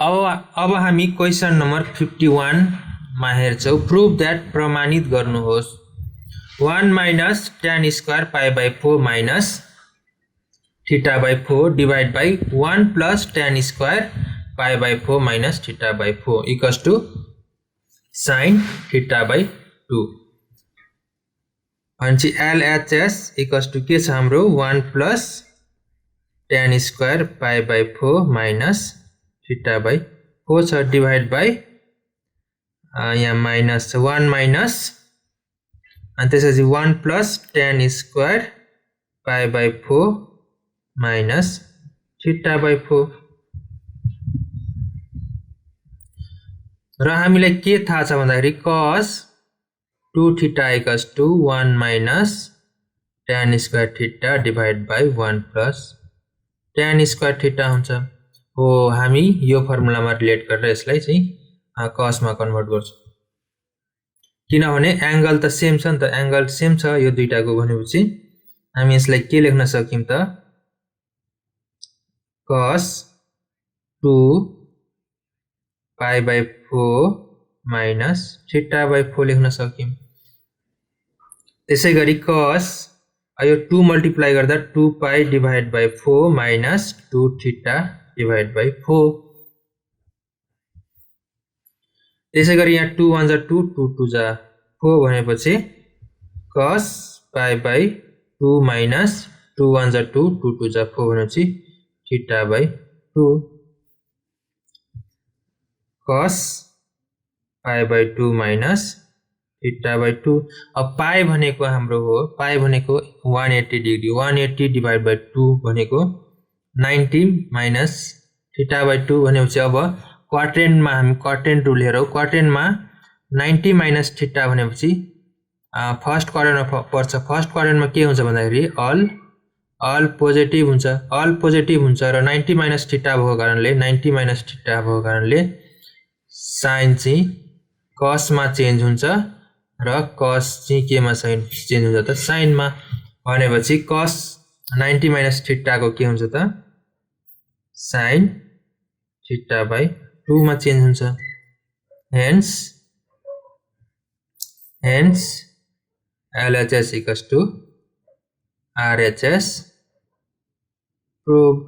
अब हामी question number 51 मा हेर्छौं। प्रुभ दैट प्रमाणित गर्नुहोस् 1 minus tan square pi by 4 minus theta by 4 divided by 1 plus tan square pi by 4 minus theta by 4 equals to sin theta by 2। अनि LHS equals to के छ हाम्रो 1 plus tan square pi by 4 minus theta by 4 छ divide by यहाँ minus 1 minus अनि त्यसपछि 1 plus tan square pi by 4 minus theta by 4 र हामीलाई के थाहा छ भन्दाखेरि cos 2 theta equals to 1 minus tan square theta divided by 1 plus tan square theta हुन्छ। हो हामी यो फर्मुलामा रिलेट गरेर यसलाई चाहिँ cos मा कन्भर्ट गर्छौं किनभने एंगल त सेम छ नि त, एंगल सेम छ यो दुईटाको भनेपछि हामी यसलाई के लेख्न सक्यौं त cos 2 pi by 4 minus theta by 4 लेख्न सक्यौं। त्यसैगरी cos यो 2 मल्टिप्लाई गर्दा 2 pi divided by 4 minus 2 theta divided by 4। त्यसैगरी यहाँ 2 1 जा 2 2 2 जा 4 भनेपछि cos pi by 2 minus 2 1 जा 2 2 2 जा 4 भनेपछि theta by 2 cos pi by 2 minus theta by 2। अब पाई भनेको हाम्रो हो, पाई भनेको 180 डिग्री, 180 divided by 2 भनेको 90 minus theta by 2 भनेपछि अब क्वाड्रेन्ट मा हामी क्वाड्रेन्ट रुल हेरौं। क्वाड्रेन्ट मा 90 minus theta भनेपछि फर्स्ट क्वाड्रेन्ट मा पर्छ। फर्स्ट क्वाड्रेन्ट मा के हुन्छ भन्दाखेरि अल पोजिटिभ हुन्छ, अल पोजिटिभ हुन्छ र 90 minus theta भएको कारणले 90 minus theta भएको कारणले साइन चाहिँ cos मा चेन्ज हुन्छ र cos चाहिँ के मा चेन्ज हुन्छ त sin मा। भनेपछि cos 90 minus theta को के हुन्छ त sin theta by 2 मा चेन्ज हुन्छ। hence LHS equals to RHS proved।